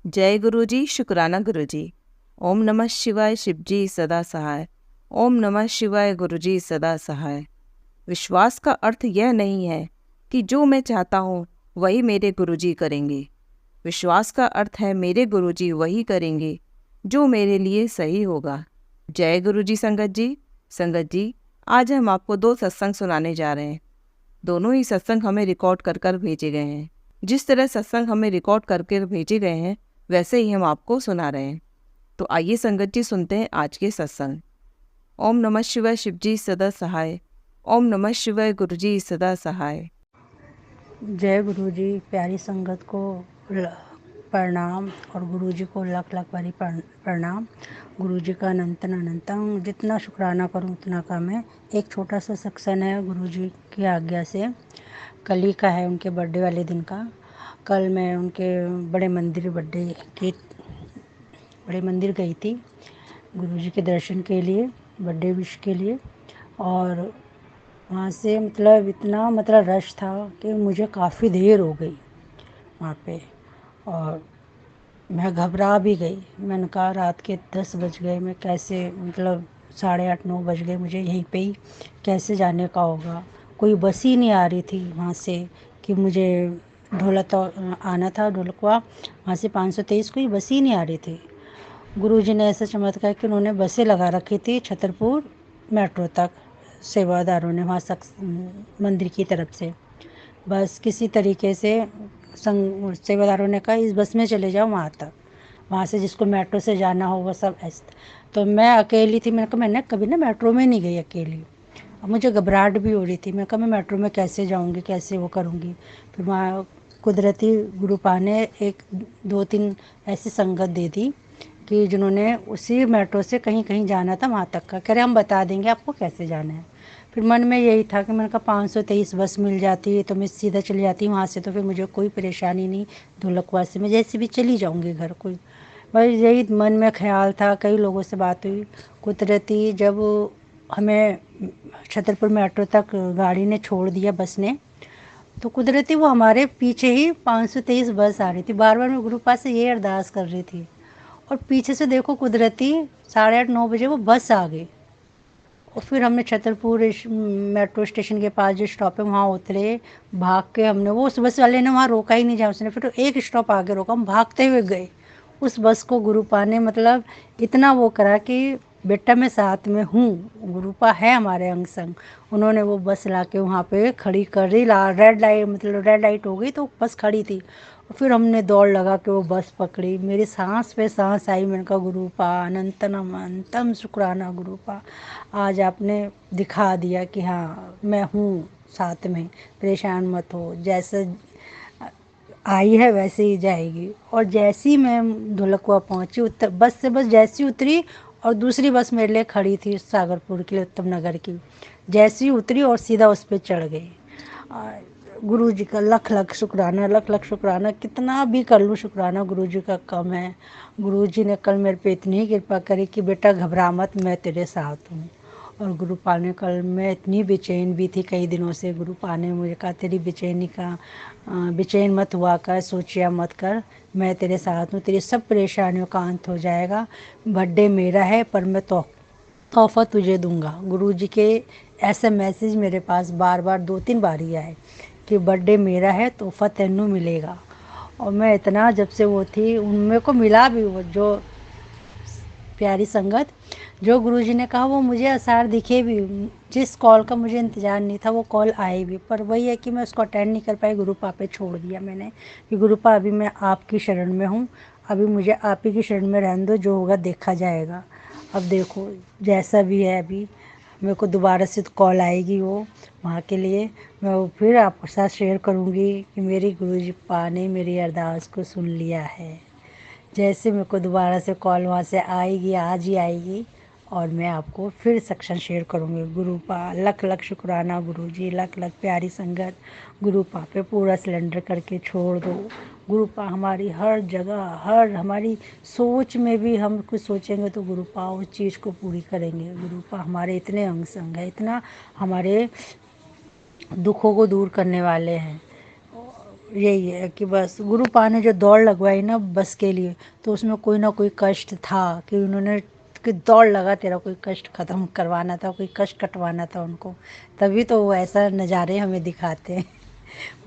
जय गुरु जी, शुक्राना गुरु जी। ओम नमः शिवाय, शिव जी सदा सहाय। ओम नमः शिवाय, गुरु जी सदा सहाय। विश्वास का अर्थ यह नहीं है कि जो मैं चाहता हूँ वही मेरे गुरु जी करेंगे। विश्वास का अर्थ है मेरे गुरु जी वही करेंगे जो मेरे लिए सही होगा। जय गुरु जी संगत जी। संगत जी, आज हम आपको दो सत्संग सुनाने जा रहे हैं। दोनों ही सत्संग हमें रिकॉर्ड कर कर भेजे गए हैं। जिस तरह सत्संग हमें रिकॉर्ड करके भेजे गए हैं वैसे ही हम आपको सुना रहे हैं। तो आइए संगत जी सुनते हैं आज के सत्संग। ओम नमः शिवाय, शिव जी सदा सहाय। ओम नमः शिवाय, गुरु जी सदा सहाय। जय गुरु जी। प्यारी संगत को प्रणाम और गुरु जी को लाख लाख बारी प्रणाम। गुरु जी का अनंतन अनंतम, जितना शुक्राना करूं उतना कम है। एक छोटा सा सेक्शन है गुरु जी की आज्ञा से, कल ही का है, उनके बर्थडे वाले दिन का। कल मैं उनके बड़े मंदिर गई थी गुरु जी के दर्शन के लिए, बर्थडे विश के लिए। और वहाँ से इतना रश था कि मुझे काफ़ी देर हो गई वहाँ पे, और मैं घबरा भी गई। मैंने कहा रात के 10 बज गए, मैं कैसे 8:30-9 बज गए मुझे यहीं पे ही, कैसे जाने का होगा। कोई बस ही नहीं आ रही थी वहाँ से कि मुझे आना था ढोलकवा, वहाँ से 523 कोई बस ही नहीं आ रही थी। गुरुजी ने ऐसा चमत्कार कि उन्होंने बसें लगा रखी थी छतरपुर मेट्रो तक, सेवादारों ने वहाँ मंदिर की तरफ से। बस किसी तरीके से सेवादारों ने कहा इस बस में चले जाओ वहाँ तक, वहाँ से जिसको मेट्रो से जाना हो वो सब ऐसे। तो मैं अकेली थी, मैंने कहा मैंने कभी ना मेट्रो में नहीं गई अकेली, अब मुझे घबराहट भी हो रही थी। मैं कहा मैं मेट्रो में कैसे जाऊँगी, कैसे वो करूँगी। फिर वहाँ कुदरती गुरुपा ने 1-2-3 ऐसी संगत दे दी कि जिन्होंने उसी मेट्रो से कहीं कहीं जाना था वहाँ तक का, कह रहे हम बता देंगे आपको कैसे जाना है। फिर मन में यही था कि मैंने कहा 523 बस मिल जाती तो मैं सीधा चली जाती वहाँ से, तो फिर मुझे कोई परेशानी नहीं, ढोलकवा से मैं जैसे भी चली जाऊँगी घर। कोई बस यही मन में ख्याल था। कई लोगों से बात हुई। कुदरती जब हमें छतरपुर मेट्रो तक गाड़ी ने छोड़ दिया, बस ने, तो कुदरती वो हमारे पीछे ही 523 बस आ रही थी। बार बार मैं गुरु पास से ये अरदास कर रही थी, और पीछे से देखो कुदरती 8:30-9 बजे वो बस आ गई। और फिर हमने छतरपुर मेट्रो स्टेशन के पास जो स्टॉप है वहाँ उतरे, भाग के हमने, वो उस बस वाले ने वहाँ रोका ही नहीं, जहाँ उसने फिर तो एक स्टॉप आगे रोका, हम भागते हुए गए उस बस को। गुरुपा ने इतना वो करा कि बेटा मैं साथ में हूँ, गुरुपा है हमारे अंग संग। उन्होंने वो बस ला के वहाँ पे खड़ी कर दी, रेड लाइट हो गई तो बस खड़ी थी। और फिर हमने दौड़ लगा के वो बस पकड़ी। मेरी सांस पे सांस आई। मैंने कहा गुरुपा अनंतनम अनंतम शुक्राना गुरुपा, आज आपने दिखा दिया कि हाँ मैं हूँ साथ में, परेशान मत हो, जैसे आई है वैसे ही जाएगी। और जैसी मैं ढोलकवा पहुँची, बस जैसी उतरी, और दूसरी बस मेरे लिए खड़ी थी सागरपुर के लिए, उत्तम नगर की। जैसी उतरी और सीधा उस पर चढ़ गई। गुरु जी का लख लख शुक्राना, लख लख शुक्राना। कितना भी कर लूँ शुक्राना गुरु जी का कम है। गुरु जी ने कल मेरे पे इतनी कृपा करी कि बेटा घबरा मत, मैं तेरे साथ हूँ। और गुरुपा ने कल, मैं इतनी बेचैन भी थी कई दिनों से, गुरुपा ने मुझे कहा तेरी बेचैन मत हुआ कर, सोचिया मत कर, मैं तेरे साथ हूँ, तेरी सब परेशानियों का अंत हो जाएगा। बर्थडे मेरा है पर मैं तोहफा तुझे दूंगा। गुरु जी के ऐसे मैसेज मेरे पास बार बार 2-3 बार ही आए कि बर्थडे मेरा है, तोहफा तेनू मिलेगा। और मैं इतना जब से वो थी, उनमें को मिला भी वो जो प्यारी संगत, जो गुरुजी ने कहा वो मुझे आसार दिखे भी। जिस कॉल का मुझे इंतज़ार नहीं था वो कॉल आए भी, पर वही है कि मैं उसको अटेंड नहीं कर पाई, गुरुपा पे छोड़ दिया मैंने कि गुरुपा अभी मैं आपकी शरण में हूँ, अभी मुझे आप ही की शरण में रहने दो, जो होगा देखा जाएगा। अब देखो जैसा भी है, अभी मेरे को दोबारा से तो कॉल आएगी वो वहाँ के लिए, मैं वो फिर आपके साथ शेयर करूँगी कि मेरी गुरुजी पा ने मेरी अरदास को सुन लिया है। जैसे मेरे को दोबारा से कॉल वहाँ से आएगी, आज ही आएगी, और मैं आपको फिर सेक्शन शेयर करूँगी। गुरुपा लख लख शुक्राना गुरुजी, लख लख प्यारी संगत। गुरुपा पे पूरा सिलेंडर करके छोड़ दो। गुरुपा हमारी हर जगह, हर हमारी सोच में भी हम कुछ सोचेंगे तो गुरुपा उस चीज़ को पूरी करेंगे। गुरुपा हमारे इतने अंग संग है, इतना हमारे दुखों को दूर करने वाले हैं। यही है कि बस गुरु पा ने जो दौड़ लगवाई ना बस के लिए, तो उसमें कोई ना कोई कष्ट था कि उन्होंने कि दौड़ लगा, तेरा कोई कष्ट ख़त्म करवाना था, कोई कष्ट कटवाना था उनको, तभी तो वो ऐसा नज़ारे हमें दिखाते हैं।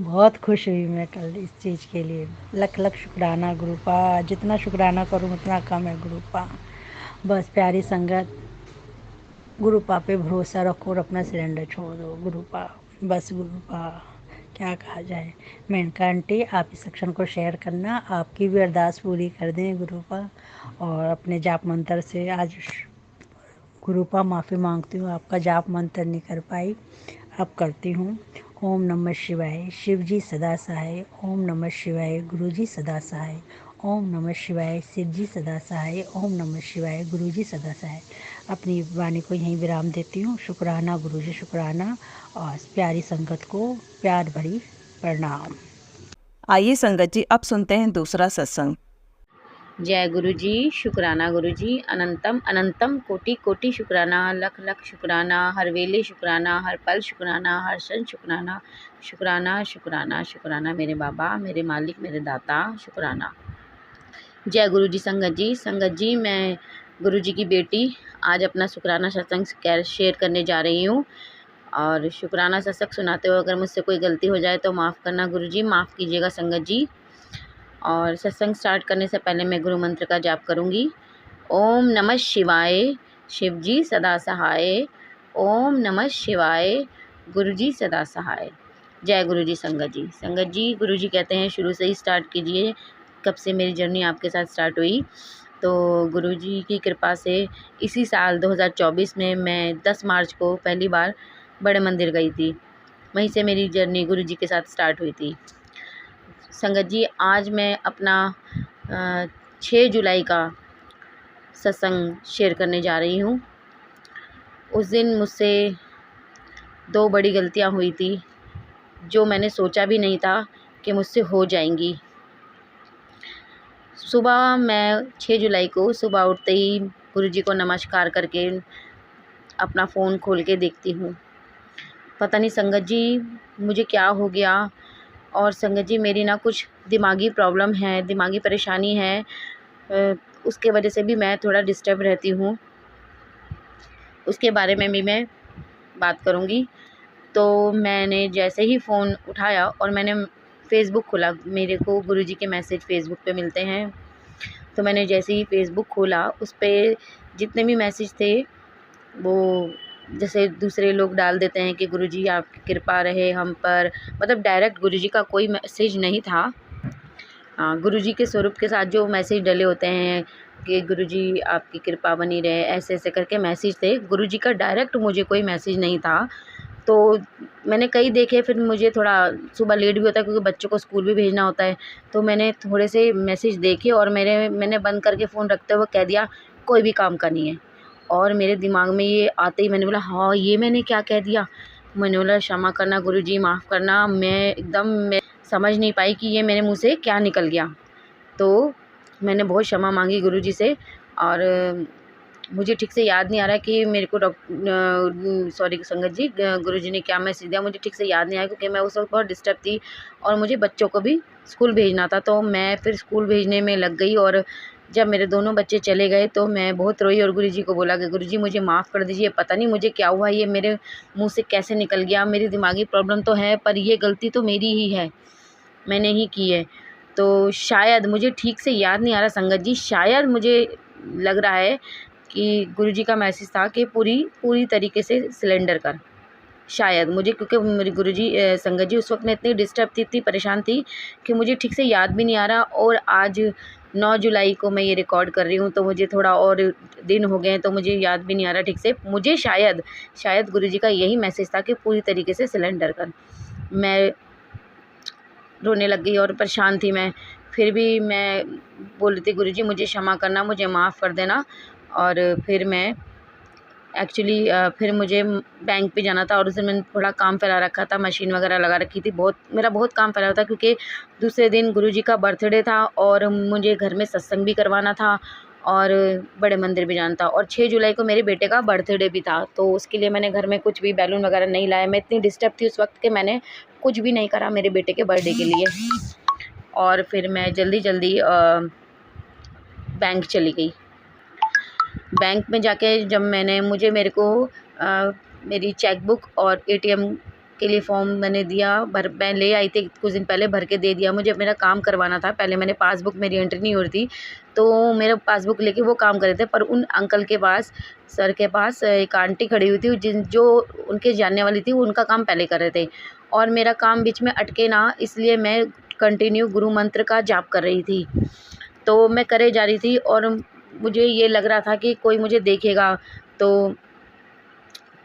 बहुत खुश हुई मैं कल इस चीज़ के लिए। लख लख शुक्राना गुरुपा, जितना शुक्राना करूँ उतना कम है गुरुपा। बस प्यारी संगत, गुरुपा पे भरोसा रखो और अपना सिलेंडर छोड़ दो गुरुपा। बस गुरुपा, क्या कहा जाए। मेनका आंटी, आप इस सेक्शन को शेयर करना, आपकी भी अरदास पूरी कर दें गुरुपा। और अपने जाप मंत्र से आज गुरुपा माफ़ी मांगती हूँ, आपका जाप मंत्र नहीं कर पाई, अब करती हूँ। ओम नमः शिवाय, शिव जी सदा सहाय। ओम नमः शिवाय, गुरु जी सदा सहाय। ओम नमः शिवाय, शिव जी सदा सहाय। ओम नमः शिवाय, गुरु जी सदा सहाय। अपनी वाणी को यहीं विराम देती हूँ। शुक्राना गुरु जी, शुक्राना, और प्यारी संगत को प्यार भरी प्रणाम। आइए संगत जी, अब सुनते हैं दूसरा सत्संग। जय गुरु जी, शुक्राना गुरु जी, अनंतम अनंतम कोटि कोटि शुक्राना, लख लख शुक्राना, हर वेले शुक्राना, हर पल शुक्राना, हर क्षण शुक्राना, शुक्राना शुक्राना शुक्राना मेरे बाबा, मेरे मालिक, मेरे दाता, शुक्राना। जय गुरु जी। संगत जी, मैं गुरु जी की बेटी आज अपना शुक्राना सत्संग शेयर करने जा रही हूँ। और शुक्राना सत्संग सुनाते हुए अगर मुझसे कोई गलती हो जाए तो माफ़ करना गुरु जी, माफ़ कीजिएगा संगत जी। और सत्संग स्टार्ट करने से पहले मैं गुरु मंत्र का जाप करूंगी। ओम नमः शिवाय, शिव जी सदा सहाय। ओम नमः शिवाय, गुरु जी सदा सहाय। जय गुरु जी। संगत जी, गुरु जी कहते हैं शुरू से ही स्टार्ट कीजिए। कब से मेरी जर्नी आपके साथ स्टार्ट हुई, तो गुरु जी की कृपा से इसी साल 2024 में मैं 10 मार्च को पहली बार बड़े मंदिर गई थी। वहीं से मेरी जर्नी गुरु जी के साथ स्टार्ट हुई थी। संगत जी, आज मैं अपना 6 जुलाई का सत्संग शेयर करने जा रही हूँ। उस दिन मुझसे 2 बड़ी गलतियाँ हुई थी जो मैंने सोचा भी नहीं था कि मुझसे हो जाएंगी। सुबह मैं 6 जुलाई को सुबह उठते ही गुरु जी को नमस्कार करके अपना फ़ोन खोल के देखती हूँ। पता नहीं संगत जी मुझे क्या हो गया। और संगत जी, मेरी ना कुछ दिमागी प्रॉब्लम है, दिमागी परेशानी है, उसके वजह से भी मैं थोड़ा डिस्टर्ब रहती हूँ। उसके बारे में भी मैं बात करूँगी। तो मैंने जैसे ही फ़ोन उठाया और मैंने फ़ेसबुक खोला, मेरे को गुरुजी के मैसेज फ़ेसबुक पे मिलते हैं, तो मैंने जैसे ही फ़ेसबुक खोला उस पे जितने भी मैसेज थे वो जैसे दूसरे लोग डाल देते हैं कि गुरुजी आपकी कृपा रहे हम पर, मतलब डायरेक्ट गुरुजी का कोई मैसेज नहीं था। हाँ, गुरुजी के स्वरूप के साथ जो मैसेज डले होते हैं कि गुरुजी आपकी कृपा बनी रहे, ऐसे ऐसे करके मैसेज थे। गुरुजी का डायरेक्ट मुझे कोई मैसेज नहीं था। तो मैंने कई देखे, फिर मुझे थोड़ा सुबह लेट भी होता है क्योंकि बच्चों को स्कूल भी भेजना होता है, तो मैंने थोड़े से मैसेज देखे और मैंने बंद करके फ़ोन रखते हुए कह दिया कोई भी काम का नहीं है। और मेरे दिमाग में ये आते ही मैंने बोला हाँ, ये मैंने क्या कह दिया। मैंने बोला क्षमा करना गुरुजी, माफ़ करना। मैं समझ नहीं पाई कि ये मेरे मुँह से क्या निकल गया। तो मैंने बहुत क्षमा मांगी गुरुजी से। और मुझे ठीक से याद नहीं आ रहा है कि मेरे को सॉरी संगत जी, गुरुजी ने क्या मैसेज दिया मुझे ठीक से याद नहीं आया, क्योंकि मैं उस वक्त बहुत डिस्टर्ब थी और मुझे बच्चों को भी स्कूल भेजना था। तो मैं फिर स्कूल भेजने में लग गई और जब मेरे दोनों बच्चे चले गए तो मैं बहुत रोई और गुरुजी को बोला कि गुरुजी मुझे माफ़ कर दीजिए, पता नहीं मुझे क्या हुआ, ये मेरे मुँह से कैसे निकल गया। मेरी दिमागी प्रॉब्लम तो है पर ये गलती तो मेरी ही है, मैंने ही की है। तो शायद मुझे ठीक से याद नहीं आ रहा संगत जी, शायद मुझे लग रहा है कि गुरुजी का मैसेज था कि पूरी तरीके से सिलेंडर कर। शायद मुझे, क्योंकि मेरे गुरुजी संगत जी उस वक्त मैं इतनी डिस्टर्ब थी, इतनी परेशान थी कि मुझे ठीक से याद भी नहीं आ रहा। और आज 9 जुलाई को मैं ये रिकॉर्ड कर रही हूँ, तो मुझे थोड़ा और दिन हो गए हैं तो मुझे याद भी नहीं आ रहा ठीक से। मुझे शायद गुरुजी का यही मैसेज था कि पूरी तरीके से सिलेंडर कर। मैं रोने लग गई और परेशान थी मैं। फिर भी मैं बोल रही थी गुरुजी मुझे क्षमा करना, मुझे माफ़ कर देना। और फिर मैं एक्चुअली फिर मुझे बैंक पे जाना था और उस दिन मैंने थोड़ा काम फैला रखा था, मशीन वगैरह लगा रखी थी, मेरा बहुत काम फैला था क्योंकि दूसरे दिन गुरुजी का बर्थडे था और मुझे घर में सत्संग भी करवाना था और बड़े मंदिर भी जाना था। और 6 जुलाई को मेरे बेटे का बर्थडे भी था, तो उसके लिए मैंने घर में कुछ भी बैलून वगैरह नहीं लाया। मैं इतनी डिस्टर्ब थी उस वक्त कि मैंने कुछ भी नहीं करा मेरे बेटे के बर्थडे के लिए। और फिर मैं जल्दी जल्दी बैंक चली गई। बैंक में जाके जब मेरे को मेरी चेकबुक और एटीएम के लिए फॉर्म मैंने दिया, मैं ले आई थी कुछ दिन पहले, भर के दे दिया। मुझे मेरा काम करवाना था, पहले मैंने पासबुक, मेरी एंट्री नहीं हो रही थी, तो मेरा पासबुक लेके वो काम कर रहे थे। पर उन अंकल के पास, सर के पास एक आंटी खड़ी हुई थी जो उनके जानने वाली थी, वो उनका काम पहले कर रहे थे और मेरा काम बीच में अटके ना, इसलिए मैं कंटिन्यू गुरु मंत्र का जाप कर रही थी। तो मैं करे जा रही थी और मुझे ये लग रहा था कि कोई मुझे देखेगा, तो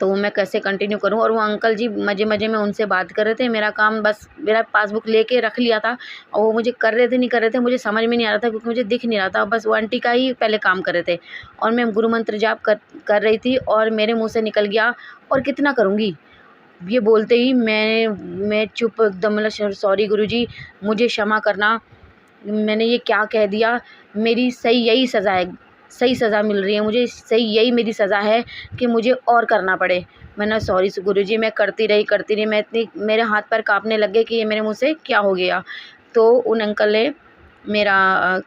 मैं कैसे कंटिन्यू करूं। और वो अंकल जी मज़े मज़े में उनसे बात कर रहे थे। मेरा काम, बस मेरा पासबुक लेके रख लिया था और वो मुझे कर रहे थे नहीं कर रहे थे मुझे समझ में नहीं आ रहा था, क्योंकि मुझे दिख नहीं रहा था। बस वो आंटी का ही पहले काम कर रहे थे और मैं गुरु मंत्र जाप कर रही थी और मेरे मुँह से निकल गया, और कितना करूँगी। ये बोलते ही मैं चुप एकदम, मतलब सॉरी गुरुजी, मुझे क्षमा करना, मैंने ये क्या कह दिया, मेरी सही यही सज़ा है, सही सज़ा मिल रही है मुझे, सही यही मेरी सज़ा है कि मुझे और करना पड़े। मैंने सॉरी गुरुजी, मैं करती रही, मैं इतनी, मेरे हाथ पैर काँपने लग गए कि ये मेरे मुँह से क्या हो गया। तो उन अंकल ने मेरा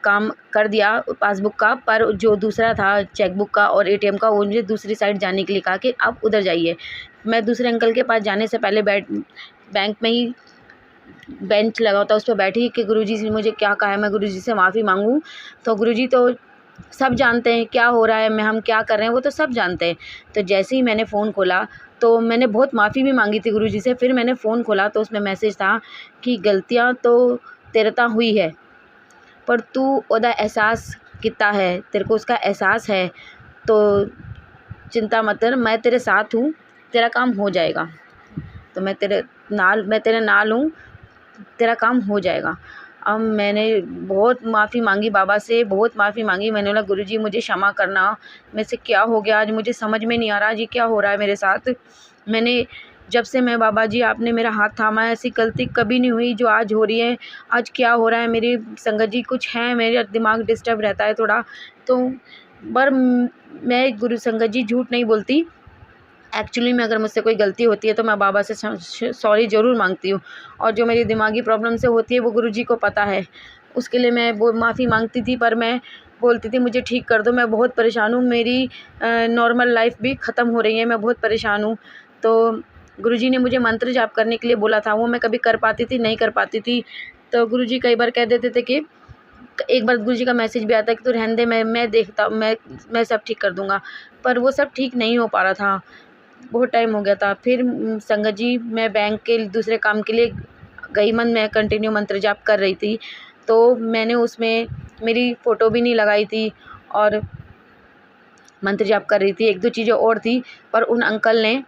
काम कर दिया पासबुक का, पर जो दूसरा था चेकबुक का और एटीएम का, वो मुझे दूसरी साइड जाने के लिए कहा कि आप उधर जाइए। मैं दूसरे अंकल के पास जाने से पहले बैंक में ही बेंच लगा होता, उस पर बैठी कि गुरुजी से मुझे क्या कहा है, मैं गुरुजी से माफ़ी मांगूं। तो गुरुजी तो सब जानते हैं क्या हो रहा है, हम क्या कर रहे हैं, वो तो सब जानते हैं। तो जैसे ही मैंने फ़ोन खोला तो मैंने बहुत माफ़ी भी मांगी थी गुरुजी से। फिर मैंने फ़ोन खोला तो उसमें मैसेज था कि गलतियाँ तो तेरे ता हुई है, पर तू ओदा एहसास कितना है, तेरे को उसका एहसास है, तो चिंता मत कर, मैं तेरे साथ हूँ, तेरा काम हो जाएगा। तो मैं तेरे नाल हूँ, तेरा काम हो जाएगा। अब मैंने बहुत माफ़ी मांगी बाबा से, बहुत माफ़ी मांगी। मैंने बोला गुरुजी मुझे क्षमा करना, मेरे से क्या हो गया आज, मुझे समझ में नहीं आ रहा, ये क्या हो रहा है मेरे साथ। मैंने जब से मैं, बाबा जी आपने मेरा हाथ थामा है, ऐसी गलती कभी नहीं हुई जो आज हो रही है। आज क्या हो रहा है, मेरी संगत जी कुछ है, मेरा दिमाग डिस्टर्ब रहता है थोड़ा। तो पर मैं गुरु संगत जी झूठ नहीं बोलती, एक्चुअली में अगर मुझसे कोई गलती होती है तो मैं बाबा से सॉरी ज़रूर मांगती हूँ। और जो मेरी दिमागी प्रॉब्लम से होती है वो गुरुजी को पता है, उसके लिए मैं वो माफ़ी मांगती थी। पर मैं बोलती थी मुझे ठीक कर दो, मैं बहुत परेशान हूँ, मेरी नॉर्मल लाइफ भी ख़त्म हो रही है, मैं बहुत परेशान हूँ। तो गुरुजी ने मुझे मंत्र जाप करने के लिए बोला था, वो मैं कभी कर पाती थी, नहीं कर पाती थी। तो गुरुजी कई बार कह देते थे कि, एक बार गुरुजी का मैसेज भी आता है कि तू रहने दे, मैं देखता, मैं सब ठीक कर दूँगा। पर वो सब ठीक नहीं हो पा रहा था, बहुत टाइम हो गया था। फिर संगत जी मैं बैंक के दूसरे काम के लिए गई, मैं कंटिन्यू मंत्र जाप कर रही थी, तो मैंने उसमें मेरी फ़ोटो भी नहीं लगाई थी और मंत्र जाप कर रही थी, एक दो चीज़ें और थी। पर उन अंकल ने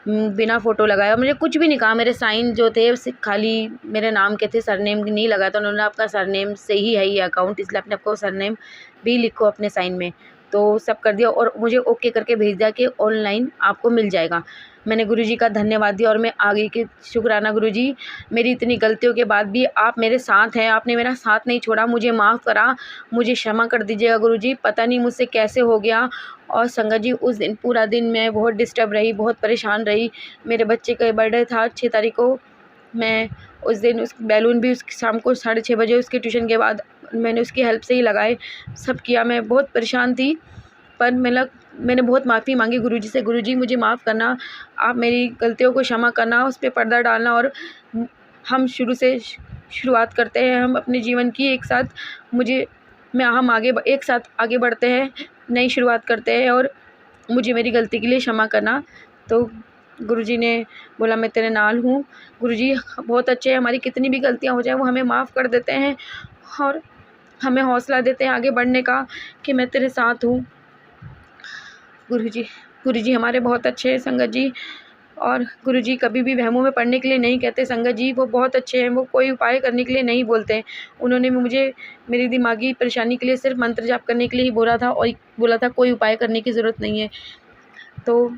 बिना फ़ोटो लगाया मुझे कुछ भी नहीं कहा। मेरे साइन जो थे खाली मेरे नाम के थे, सरनेम नहीं लगाया था उन्होंने। आपका सरनेम से ही है ये अकाउंट, इसलिए अपने आपको सरनेम भी लिखो अपने साइन में। तो सब कर दिया और मुझे ओके करके भेज दिया कि ऑनलाइन आपको मिल जाएगा। मैंने गुरुजी का धन्यवाद दिया और मैं आगे के शुक्राना गुरुजी, मेरी इतनी गलतियों के बाद भी आप मेरे साथ हैं, आपने मेरा साथ नहीं छोड़ा, मुझे माफ़ करा, मुझे क्षमा कर दीजिएगा गुरुजी, पता नहीं मुझसे कैसे हो गया। और संगत जी उस दिन पूरा दिन मैं बहुत डिस्टर्ब रही, बहुत परेशान रही। मेरे बच्चे का बर्थडे था 6 तारीख को, मैं उस दिन उस बैलून भी उस शाम को 6:30 बजे उसके ट्यूशन के बाद मैंने उसकी हेल्प से ही लगाए, सब किया। मैं बहुत परेशान थी, पर मैंने बहुत माफ़ी मांगी गुरुजी से, गुरुजी मुझे माफ़ करना, आप मेरी गलतियों को क्षमा करना, उस पर पर्दा डालना। और हम शुरू से शुरुआत करते हैं, हम अपने जीवन की एक साथ, हम एक साथ आगे बढ़ते हैं, नई शुरुआत करते हैं, और मुझे मेरी गलती के लिए क्षमा करना। तो गुरुजी ने बोला मैं तेरे नाल हूँ। गुरुजी बहुत अच्छे हैं, हमारी कितनी भी गलतियाँ हो जाए वो हमें माफ़ कर देते हैं और हमें हौसला देते हैं आगे बढ़ने का कि मैं तेरे साथ हूँ। गुरुजी हमारे बहुत अच्छे हैं संगत जी, और गुरुजी कभी भी वहमों में पड़ने के लिए नहीं कहते संगत जी, वो बहुत अच्छे हैं, वो कोई उपाय करने के लिए नहीं बोलते हैं। उन्होंने मुझे मेरी दिमागी परेशानी के लिए सिर्फ मंत्र जाप करने के लिए ही बोला था, और बोला था कोई उपाय करने की ज़रूरत नहीं है। तो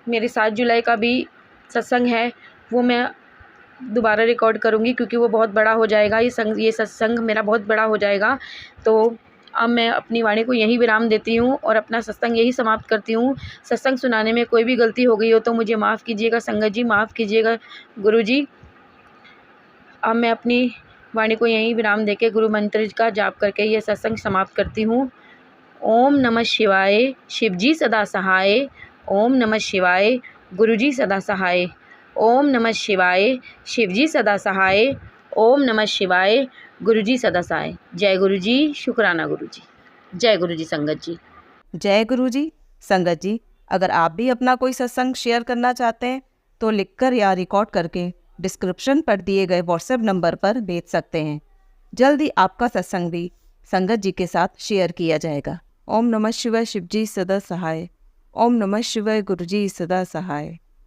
मेरे 7 जुलाई का भी सत्संग है, वो मैं दोबारा रिकॉर्ड करूँगी क्योंकि वो बहुत बड़ा हो जाएगा, ये सत्संग मेरा बहुत बड़ा हो जाएगा। तो अब मैं अपनी वाणी को यहीं विराम देती हूँ और अपना सत्संग यही समाप्त करती हूँ। सत्संग सुनाने में कोई भी गलती हो गई हो तो मुझे माफ़ कीजिएगा संगत जी, माफ़ कीजिएगा गुरुजी। अब मैं अपनी वाणी को यहीं विराम देके गुरु मंत्र का जाप करके ये सत्संग समाप्त करती हूँ। ओम नमः शिवाय, शिवजी सदा सहाय। ओम नमः शिवाय, गुरुजी सदा सहाय। ओम नमः शिवाय, शिवजी सदा सहाय। ओम नमः शिवाय, गुरुजी सदा सहाय। जय गुरुजी, शुक्राना गुरुजी। जय गुरुजी संगत जी। जय गुरु जी। संगत जी, अगर आप भी अपना कोई सत्संग शेयर करना चाहते हैं तो लिखकर या रिकॉर्ड करके डिस्क्रिप्शन पर दिए गए व्हाट्सएप नंबर पर भेज सकते हैं। जल्दी आपका सत्संग भी संगत जी के साथ शेयर किया जाएगा। ओम नमः शिवाय, शिवजी सदा सहाय। ओम नमः शिवाय, गुरुजी सदा सहाय।